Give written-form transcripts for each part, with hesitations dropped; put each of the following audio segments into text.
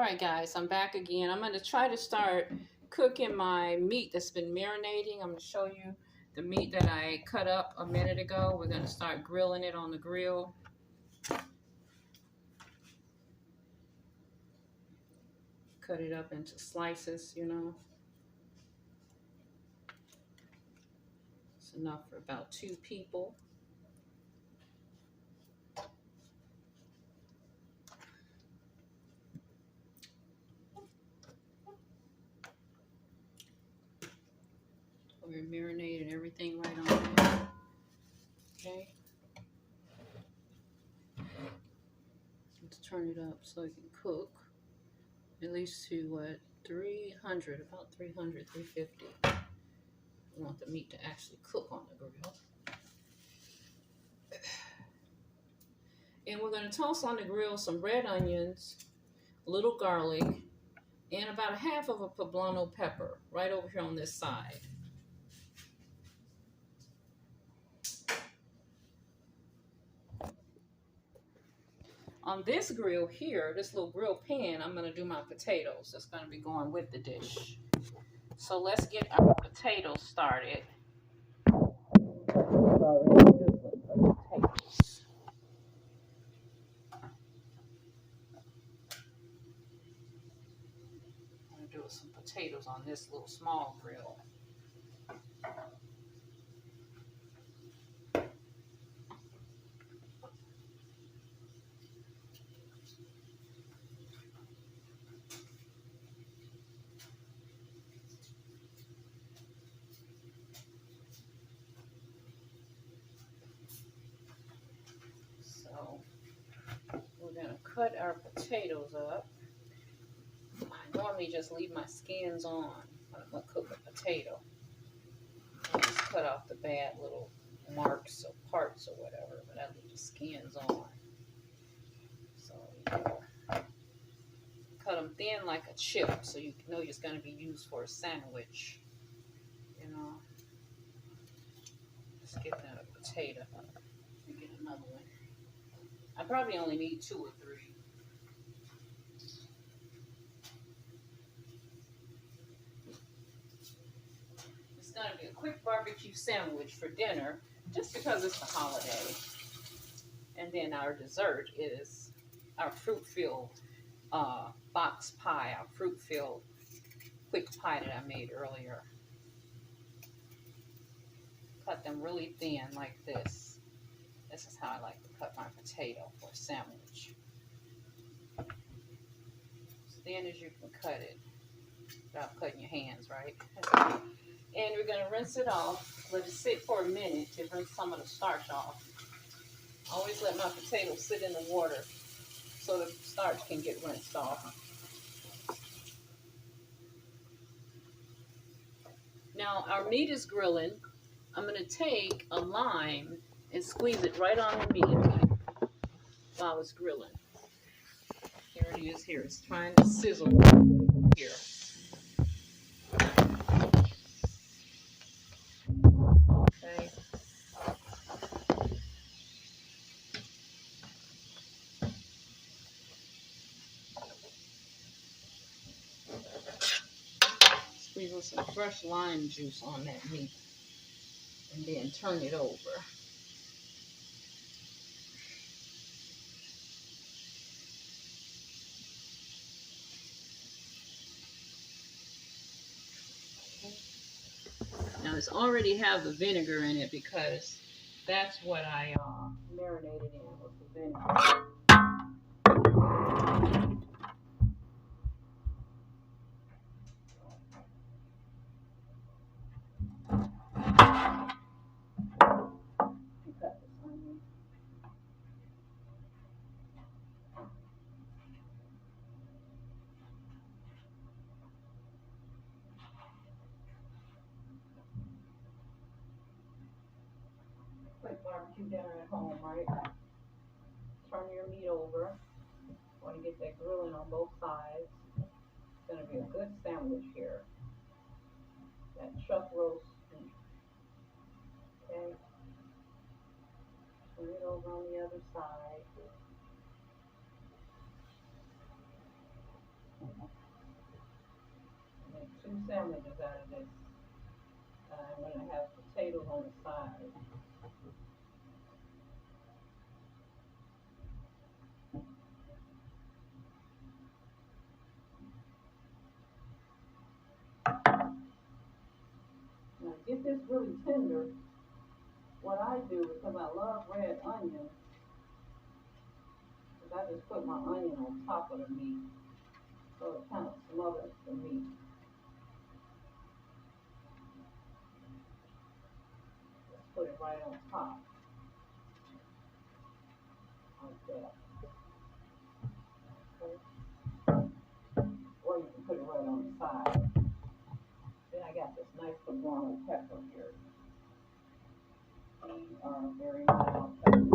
All right, guys, I'm back again. I'm going to try to start cooking my meat that's been marinating. I'm going to show you the meat that I cut up a minute ago. We're going to start grilling it on the grill. Cut it up into slices, you know. It's enough for about 2 people. We're marinating everything right on there. Okay. Let's turn it up so it can cook. At least to what? 300, about 300, 350. We want the meat to actually cook on the grill. And we're going to toss on the grill some red onions, a little garlic, and about 1/2 of a poblano pepper right over here on this side. On this grill here, this little grill pan, I'm going to do my potatoes. That's going to be going with the dish. So let's get our potatoes started. I'm going to do some potatoes on this little small grill. So we're going to cut our potatoes up. I normally just leave my skins on when I'm going to cook a potato. I just cut off the bad little marks or parts or whatever, but I leave the skins on. So cut them thin like a chip so you know it's going to be used for a sandwich. You know, let's get that a potato. Let me get another one. I probably only need 2 or 3. It's going to be a quick barbecue sandwich for dinner just because it's the holiday. And then our dessert is our fruit-filled box pie, our fruit-filled quick pie that I made earlier. Cut them really thin like this. This is how I like to cut my potato for a sandwich. As thin as you can cut it without cutting your hands, right? And we're going to rinse it off. Let it sit for a minute to rinse some of the starch off. I always let my potatoes sit in the water so the starch can get rinsed off. Now our meat is grilling. I'm going to take a lime and squeeze it right on the meat while it's grilling. Here it is. Here it's trying to sizzle here. Okay. Squeeze some fresh lime juice on that meat and then turn it over. Now it's already have the vinegar in it because that's what I marinated in with the vinegar. Quick barbecue dinner at home, right? Turn your meat over. Want to get that grilling on both sides. It's going to be a good sandwich here. That chuck roast beef. Okay. Turn it over on the other side. sandwiches out of this. I'm going to have potatoes on the side. Now, to get this really tender, what I do, because I love red onion, is I just put my onion on top of the meat, so it kind of smothers the meat. Just put it right on top, like that. Okay. Or you can put it right on the side. Then I got this nice guano pepper here. These are very mild peppers.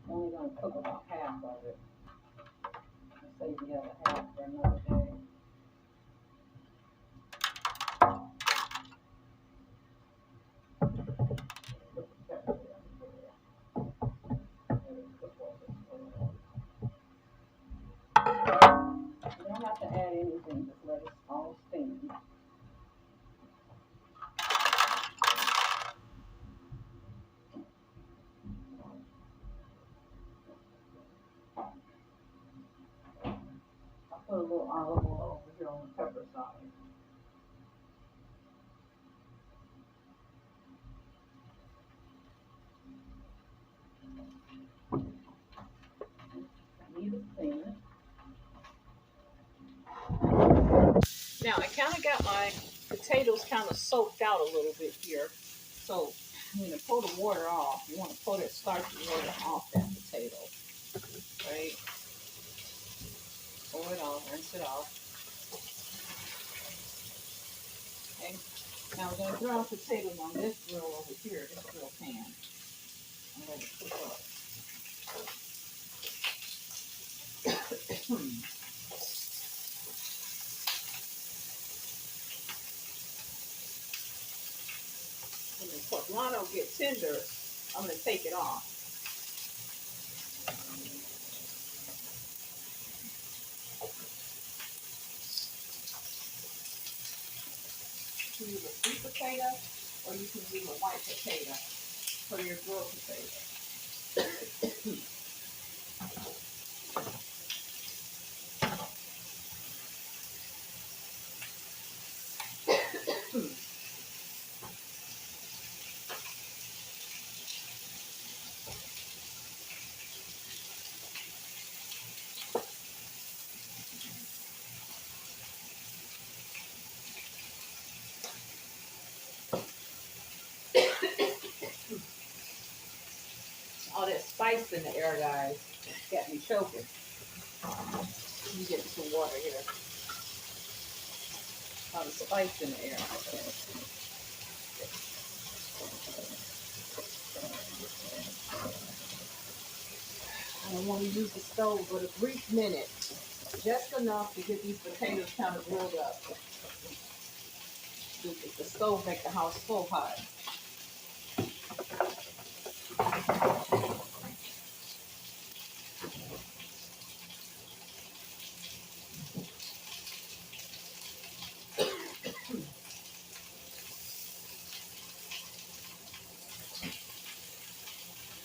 I'm only going to cook about half of it and save the other half for another day. Put the pepper there. You don't have to add anything, just let it all steam. I put a little olive oil over here on the pepper side. I need to steam it. Now I kind of got my potatoes kind of soaked out a little bit here. So I'm going to pull the water off. You want to pull that starchy water off that potato. Right? Pull it off, rinse it off. Okay. Now we're going to throw our potatoes on this grill over here, this grill pan. I'm going to cook up. When the guano gets tender, I'm going to take it off. You can use a sweet potato or you can use a white potato for your grilled potato. All that spice in the air, guys, got me choking. Let me get some water here. All the spice in the air. I don't want to use the stove but a brief minute, just enough to get these potatoes kind of grilled up. The stove makes the house so hot.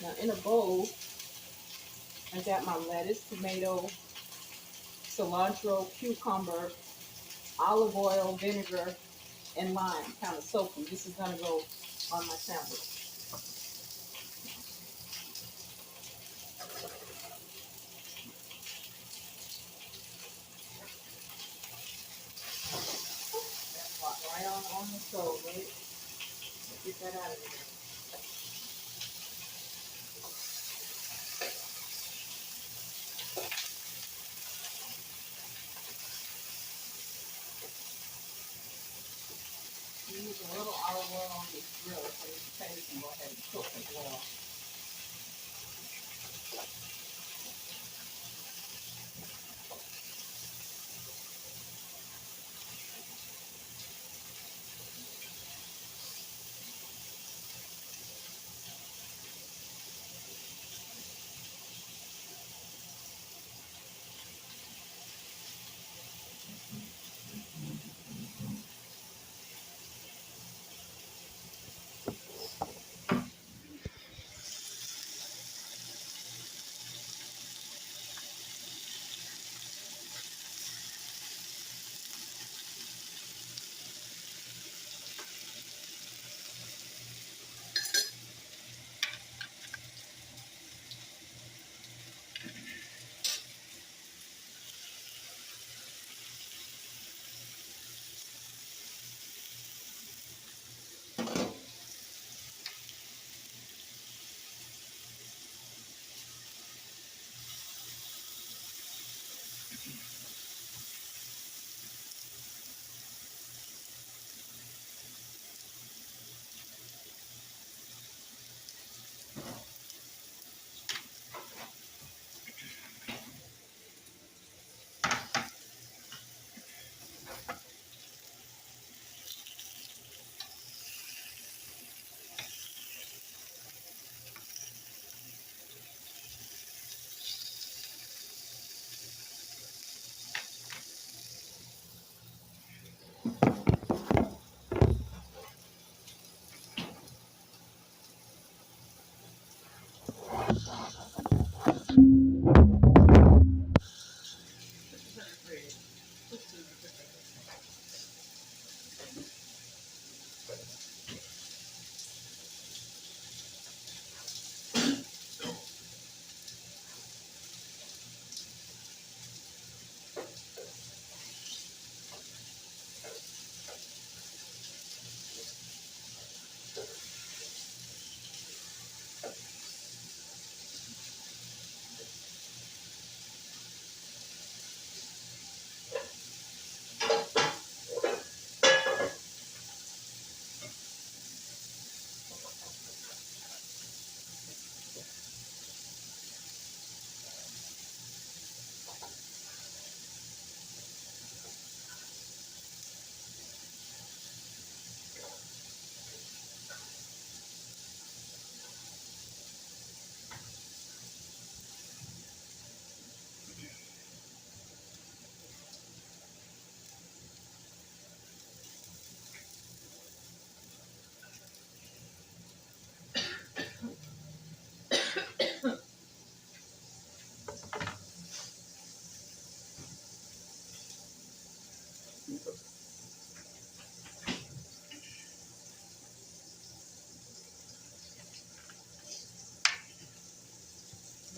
Now in a bowl, I got my lettuce, tomato, cilantro, cucumber, olive oil, vinegar, and lime kind of soaking. This is going to go on my sandwich. That's right on the stove, right? Get that out of there. Use a little olive oil on this grill so your potatoes can go ahead and cook as well.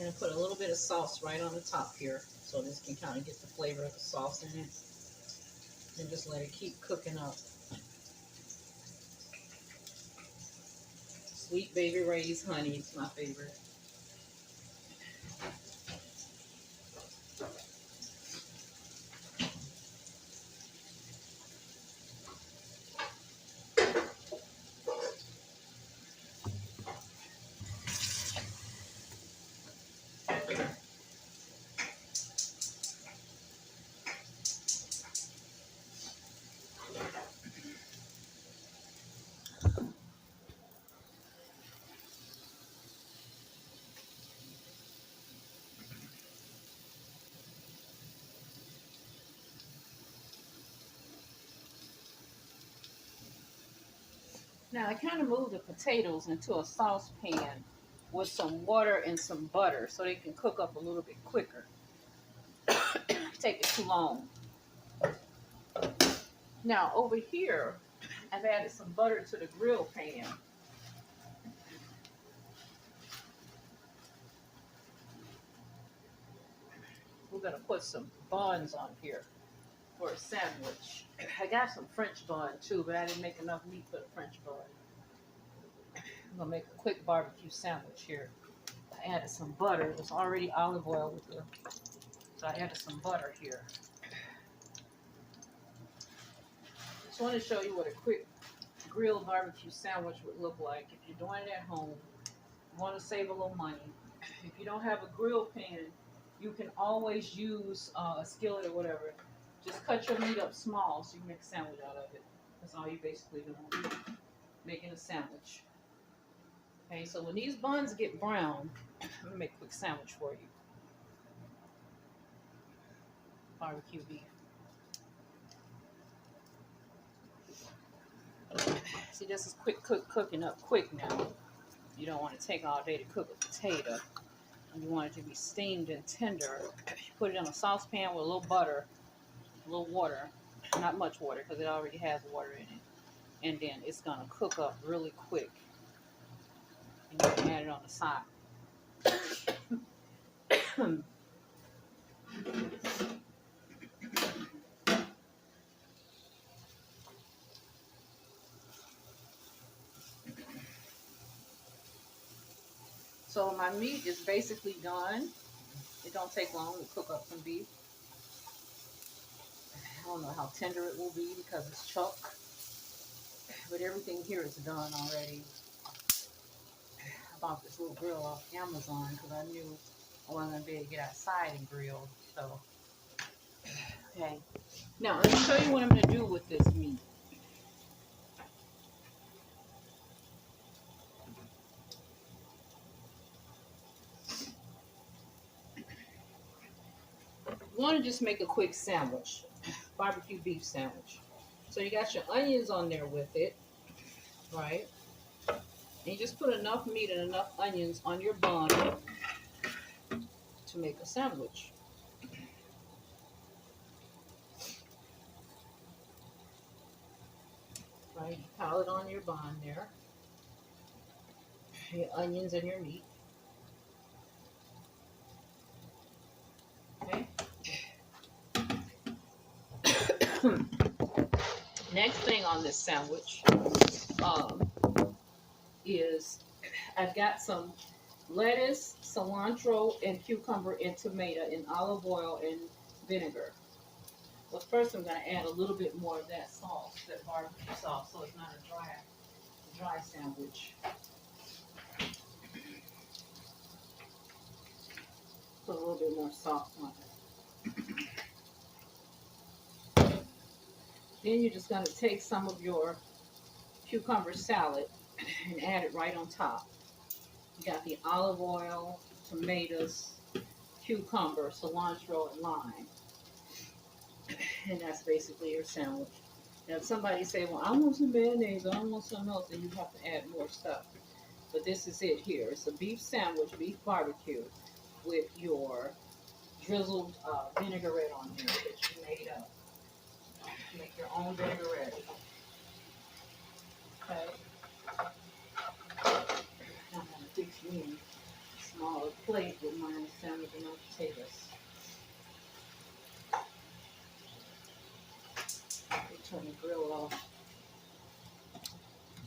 I'm going to put a little bit of sauce right on the top here so this can kind of get the flavor of the sauce in it. And just let it keep cooking up. Sweet Baby Ray's honey is my favorite. Now I kind of moved the potatoes into a saucepan with some water and some butter so they can cook up a little bit quicker. Take it too long. Now over here, I've added some butter to the grill pan. We're going to put some buns on here for a sandwich. I got some French bun too, but I didn't make enough meat for the French bun. I'm going to make a quick barbecue sandwich here. I added some butter. There's already olive oil with it. So I added some butter here. Just want to show you what a quick grilled barbecue sandwich would look like if you're doing it at home. You want to save a little money. If you don't have a grill pan, you can always use a skillet or whatever. Just cut your meat up small so you can make a sandwich out of it. That's all you basically doing, making a sandwich. Okay, so when these buns get brown, I'm going to make a quick sandwich for you. Barbecue beef. See, this is quick cooking up quick now. You don't want to take all day to cook a potato. You want it to be steamed and tender. You put it in a saucepan with a little butter, a little water, not much water because it already has water in it. And then it's going to cook up really quick. And you can add it on the side. So my meat is basically done. It don't take long to cook up some beef. I don't know how tender it will be because it's chuck, but everything here is done already. I bought this little grill off Amazon because I knew I wasn't going to be able to get outside and grill. So, okay. Now, let me show you what I'm going to do with this meat. You want to just make a quick sandwich, barbecue beef sandwich. So you got your onions on there with it, right? And you just put enough meat and enough onions on your bun to make a sandwich. Right? You pile it on your bun there, your onions and your meat. Okay. Next thing on this sandwich is I've got some lettuce, cilantro, and cucumber and tomato in olive oil and vinegar. Well, first I'm going to add a little bit more of that sauce, that barbecue sauce, so it's not a dry sandwich. Put a little bit more sauce on it. Then you're just going to take some of your cucumber salad and add it right on top. You got the olive oil, tomatoes, cucumber, cilantro, and lime. And that's basically your sandwich. Now, if somebody say, well, I want some mayonnaise, I want something else, then you have to add more stuff. But this is it here. It's a beef sandwich, beef barbecue, with your drizzled vinaigrette on there that you made up. Make your own vinaigrette. Okay. I'm going to fix me a smaller plate with my sandwich and my potatoes. Turn the grill off.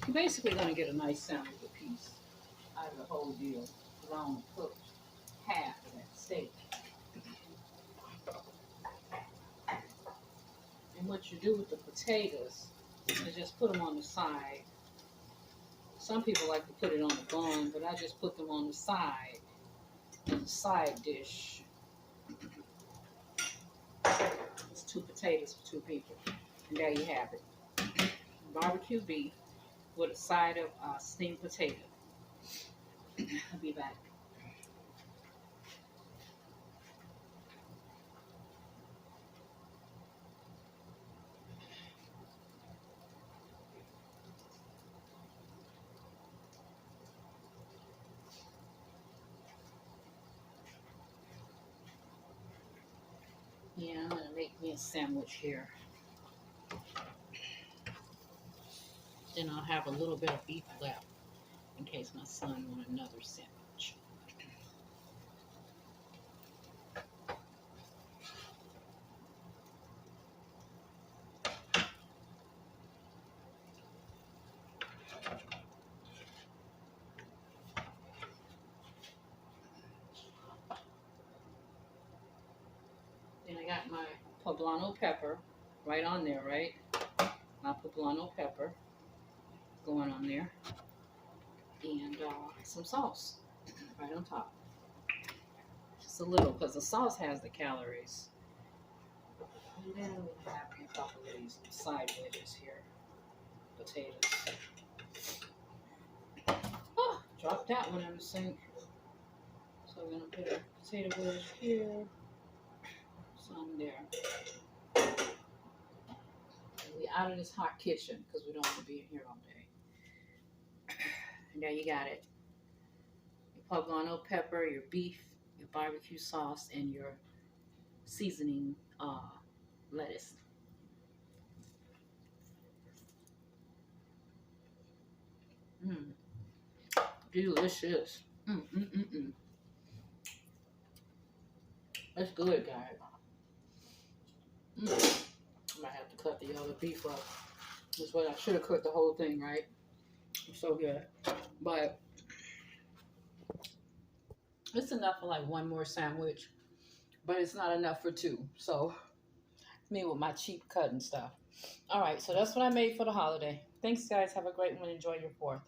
You're basically going to get a nice sandwich apiece out of the whole deal. Because I only cooked half of that steak. And what you do with the potatoes is just put them on the side. Some people like to put it on the bun, but I just put them on the side as a side dish. It's 2 potatoes for 2 people. And there you have it. Barbecue beef with a side of steamed potato. I'll be back. Yeah, I'm going to make me a sandwich here. Then I'll have a little bit of beef left in case my son wants another sandwich. Then I got my poblano pepper right on there, right? My poblano pepper going on there. And some sauce right on top. Just a little, because the sauce has the calories. And then we have a couple of these side wedges here. Potatoes. Oh, drop that one in the sink. So we're going to put a potato wedge here. Some there. And we out of this hot kitchen because we don't want to be in here all day. And there you got it. Your poblano pepper, your beef, your barbecue sauce, and your seasoning lettuce. Delicious. That's good, guys. I might have to cut the other beef up. That's what I should have cooked the whole thing, right? It's so good. But it's enough for like one more sandwich, but it's not enough for 2. So Me with my cheap cut and stuff. All right, so that's what I made for the holiday. Thanks, guys. Have a great one. Enjoy your 4th.